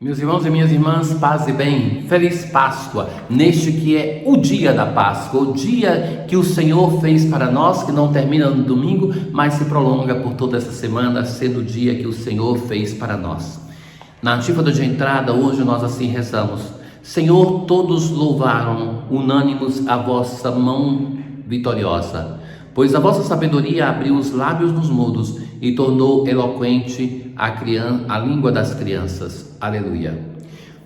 Meus irmãos e minhas irmãs, paz e bem, feliz Páscoa, neste que é o dia da Páscoa, o dia que o Senhor fez para nós, que não termina no domingo, mas se prolonga por toda essa semana, sendo o dia que o Senhor fez para nós. Na antífona de entrada, hoje nós assim rezamos: Senhor, todos louvaram, unânimos, a vossa mão vitoriosa, pois a vossa sabedoria abriu os lábios dos mudos e tornou eloquente a língua das crianças. Aleluia.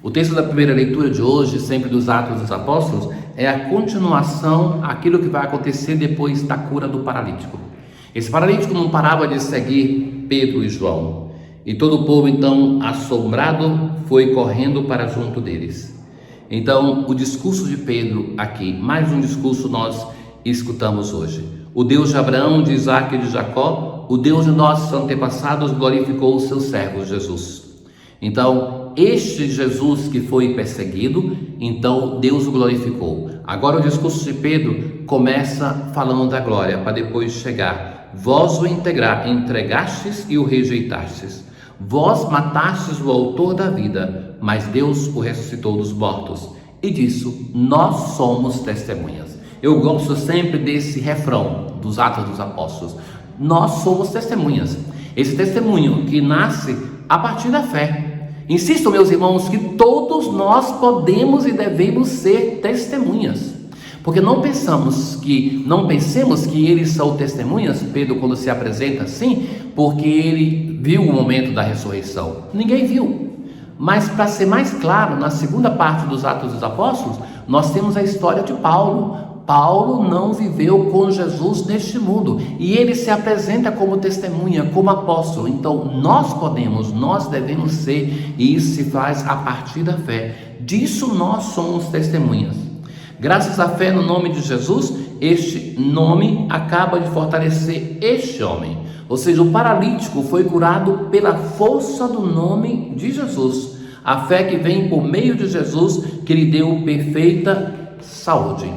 O texto da primeira leitura de hoje, sempre dos Atos dos Apóstolos, é a continuação àquilo que vai acontecer depois da cura do paralítico. Esse paralítico não parava de seguir Pedro e João, e todo o povo, então, assombrado, foi correndo para junto deles. Então, o discurso de Pedro aqui, mais um discurso nós escutamos hoje. O Deus de Abraão, de Isaac e de Jacó, o Deus de nossos antepassados, glorificou o seu servo Jesus. Então, este Jesus que foi perseguido, então Deus o glorificou. Agora o discurso de Pedro começa falando da glória, para depois chegar: vós o entregastes e o rejeitastes. Vós matastes o autor da vida, mas Deus o ressuscitou dos mortos. E disso nós somos testemunhas. Eu gosto sempre desse refrão dos Atos dos Apóstolos. Nós somos testemunhas. Esse testemunho que nasce a partir da fé. Insisto, meus irmãos, que todos nós podemos e devemos ser testemunhas. Porque não pensemos que eles são testemunhas, Pedro, quando se apresenta assim, porque ele viu o momento da ressurreição. Ninguém viu. Mas, para ser mais claro, na segunda parte dos Atos dos Apóstolos, nós temos a história de Paulo. Paulo não viveu com Jesus neste mundo e ele se apresenta como testemunha, como apóstolo. Então nós devemos ser, e isso se faz a partir da fé. Disso nós somos testemunhas. Graças à fé no nome de Jesus, este nome acaba de fortalecer este homem. Ou seja, o paralítico foi curado pela força do nome de Jesus. A fé que vem por meio de Jesus, que lhe deu perfeita saúde.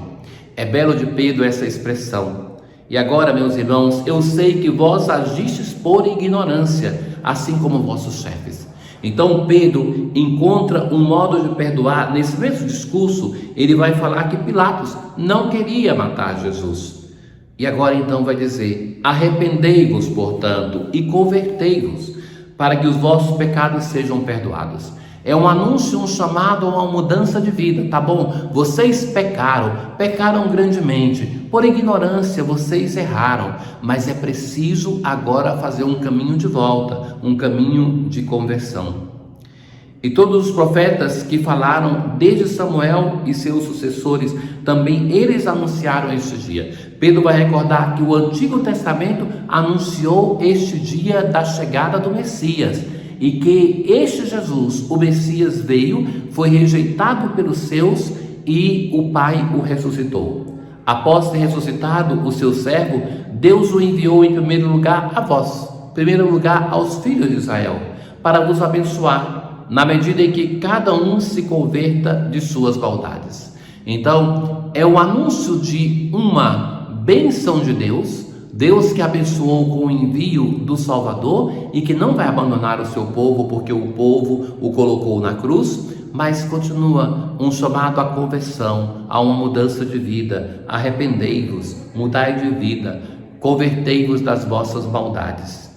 É belo de Pedro essa expressão. E agora, meus irmãos, eu sei que vós agistes por ignorância, assim como vossos chefes. Então Pedro encontra um modo de perdoar. Nesse mesmo discurso, ele vai falar que Pilatos não queria matar Jesus. E agora então vai dizer: arrependei-vos, portanto, e convertei-vos, para que os vossos pecados sejam perdoados. É um anúncio, um chamado a uma mudança de vida, tá bom? Vocês pecaram grandemente, por ignorância vocês erraram, mas é preciso agora fazer um caminho de volta, um caminho de conversão. E todos os profetas que falaram, desde Samuel e seus sucessores, também eles anunciaram este dia. Pedro vai recordar que o Antigo Testamento anunciou este dia da chegada do Messias, e que este Jesus, o Messias, veio, foi rejeitado pelos seus e o Pai o ressuscitou. Após ter ressuscitado o seu servo, Deus o enviou em primeiro lugar a vós, em primeiro lugar aos filhos de Israel, para vos abençoar, na medida em que cada um se converta de suas maldades. Então, é o anúncio de uma bênção de Deus, Deus que abençoou com o envio do Salvador e que não vai abandonar o seu povo, porque o povo o colocou na cruz, mas continua um chamado à conversão, a uma mudança de vida. Arrependei-vos, mudai de vida, convertei-vos das vossas maldades.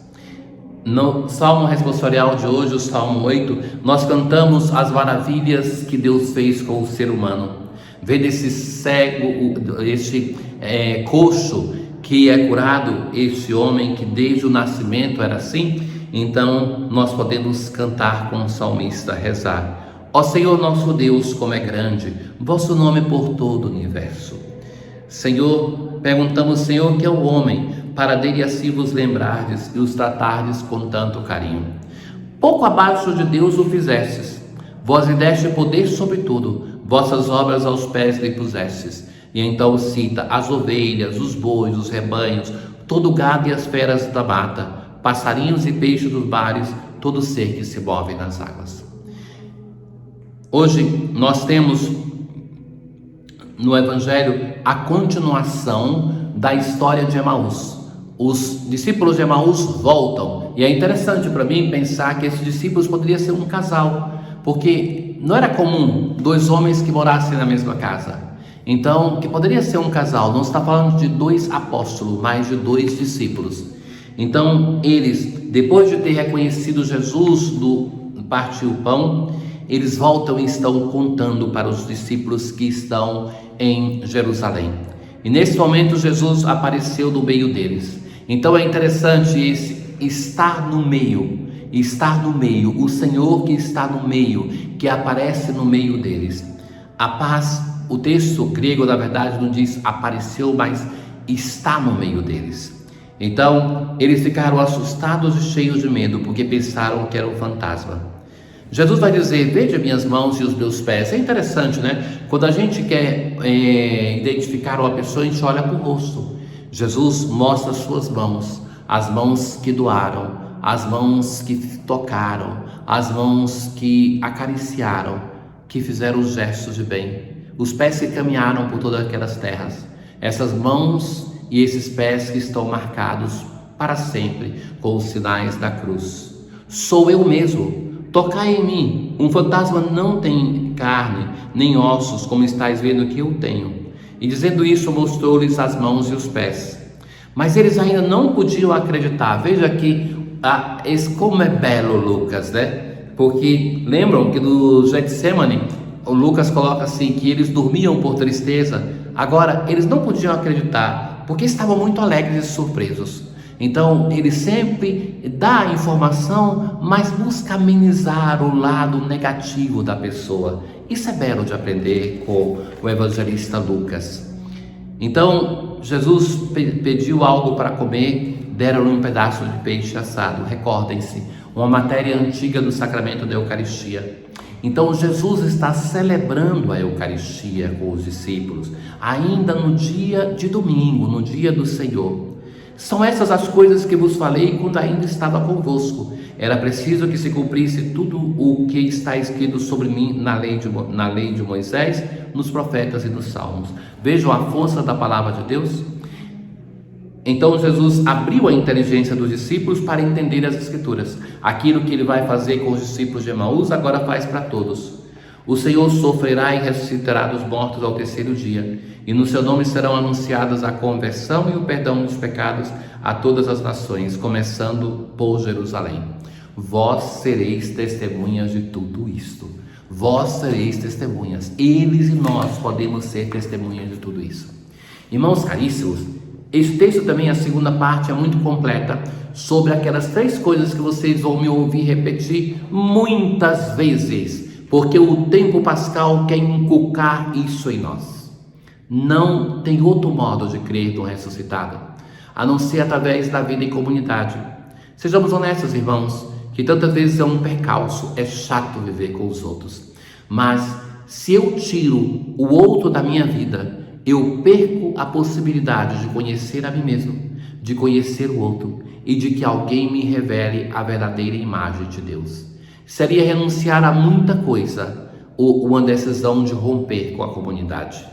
No Salmo responsorial de hoje, o Salmo 8, nós cantamos as maravilhas que Deus fez com o ser humano. Vendo esse cego, coxo, que é curado, este homem que desde o nascimento era assim, então nós podemos cantar com o salmista, rezar: ó Senhor nosso Deus, como é grande vosso nome por todo o universo. Senhor, perguntamos, Senhor, que é o homem, para dele assim vos lembrardes e os tratardes com tanto carinho. Pouco abaixo de Deus o fizestes, vós lhe deste poder sobre tudo, vossas obras aos pés lhe pusestes. E então cita as ovelhas, os bois, os rebanhos, todo o gado e as feras da mata, passarinhos e peixes dos mares, todo ser que se move nas águas. Hoje nós temos no Evangelho a continuação da história de Emaús. Os discípulos de Emaús voltam, e é interessante para mim pensar que esses discípulos poderiam ser um casal, porque não era comum dois homens que morassem na mesma casa. Então, que poderia ser um casal, não está falando de dois apóstolos, mas de dois discípulos. Então, eles, depois de ter reconhecido Jesus do partir o pão, eles voltam e estão contando para os discípulos que estão em Jerusalém. E nesse momento Jesus apareceu no meio deles. Então é interessante esse estar no meio, o Senhor que está no meio, que aparece no meio deles. A paz, o texto grego na verdade não diz apareceu, mas está no meio deles. Então eles ficaram assustados e cheios de medo, porque pensaram que era um fantasma. Jesus vai dizer: veja minhas mãos e os meus pés. É interessante, né? Quando a gente quer identificar uma pessoa, a gente olha para o rosto. Jesus mostra as suas mãos, as mãos que doaram, as mãos que tocaram, as mãos que acariciaram, que fizeram os gestos de bem, os pés que caminharam por todas aquelas terras. Essas mãos e esses pés que estão marcados para sempre com os sinais da cruz. Sou eu mesmo. Tocai em mim. Um fantasma não tem carne nem ossos, como estáis vendo que eu tenho. E dizendo isso, mostrou-lhes as mãos e os pés. Mas eles ainda não podiam acreditar. Veja que como é belo Lucas, né? Porque lembram que no Getsemane, o Lucas coloca assim, que eles dormiam por tristeza. Agora, eles não podiam acreditar, porque estavam muito alegres e surpresos. Então, ele sempre dá a informação, mas busca amenizar o lado negativo da pessoa. Isso é belo de aprender com o evangelista Lucas. Então, Jesus pediu algo para comer, deram-lhe um pedaço de peixe assado. Recordem-se, uma matéria antiga do sacramento da Eucaristia. Então, Jesus está celebrando a Eucaristia com os discípulos, ainda no dia de domingo, no dia do Senhor. São essas as coisas que vos falei quando ainda estava convosco. Era preciso que se cumprisse tudo o que está escrito sobre mim na lei de Moisés, nos profetas e nos salmos. Vejam a força da palavra de Deus. Então Jesus abriu a inteligência dos discípulos para entender as Escrituras. Aquilo que ele vai fazer com os discípulos de Emaús, agora faz para todos. O Senhor sofrerá e ressuscitará dos mortos ao terceiro dia, e no seu nome serão anunciadas a conversão e o perdão dos pecados a todas as nações, começando por Jerusalém. Vós sereis testemunhas de tudo isto. Vós sereis testemunhas. Eles e nós podemos ser testemunhas de tudo isso. Irmãos caríssimos, esse texto também, a segunda parte, é muito completa sobre aquelas três coisas que vocês vão me ouvir repetir muitas vezes, porque o tempo pascal quer inculcar isso em nós. Não tem outro modo de crer no ressuscitado, a não ser através da vida em comunidade. Sejamos honestos, irmãos, que tantas vezes é um percalço, é chato viver com os outros. Mas se eu tiro o outro da minha vida, eu perco a possibilidade de conhecer a mim mesmo, de conhecer o outro e de que alguém me revele a verdadeira imagem de Deus. Seria renunciar a muita coisa ou uma decisão de romper com a comunidade.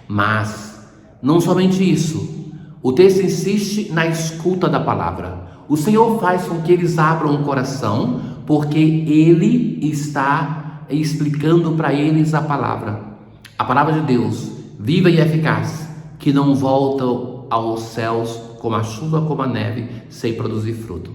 Mas não somente isso, o texto insiste na escuta da palavra. O Senhor faz com que eles abram o coração, porque Ele está explicando para eles a palavra de Deus, viva e eficaz, que não volta aos céus como a chuva, como a neve, sem produzir fruto.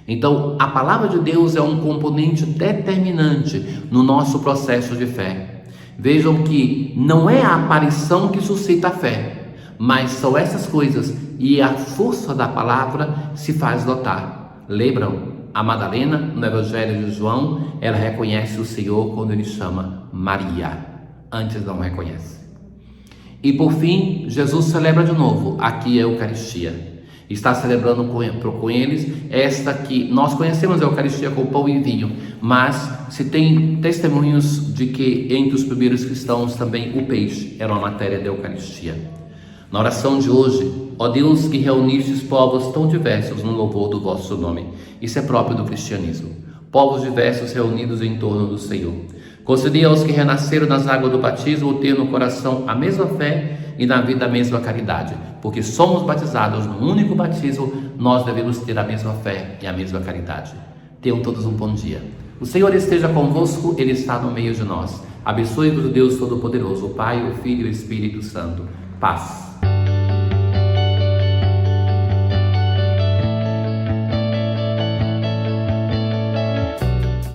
Então, a palavra de Deus é um componente determinante no nosso processo de fé. Vejam que não é a aparição que suscita a fé, mas são essas coisas, e a força da palavra se faz notar. Lembram? A Madalena, no Evangelho de João, ela reconhece o Senhor quando ele chama Maria, antes não reconhece. E por fim, Jesus celebra de novo aqui a Eucaristia. Está celebrando com eles esta que nós conhecemos a Eucaristia com pão e vinho, mas se tem testemunhos de que entre os primeiros cristãos também o peixe era uma matéria da Eucaristia. Na oração de hoje, ó Deus que reunistes povos tão diversos no louvor do vosso nome, isso é próprio do cristianismo, povos diversos reunidos em torno do Senhor. Concedei aos que renasceram nas águas do batismo ter no coração a mesma fé e na vida a mesma caridade, porque somos batizados no único batismo, nós devemos ter a mesma fé e a mesma caridade. Tenham todos um bom dia. O Senhor esteja convosco, Ele está no meio de nós. Abençoe-vos o Deus Todo-Poderoso, o Pai, o Filho e o Espírito Santo. Paz.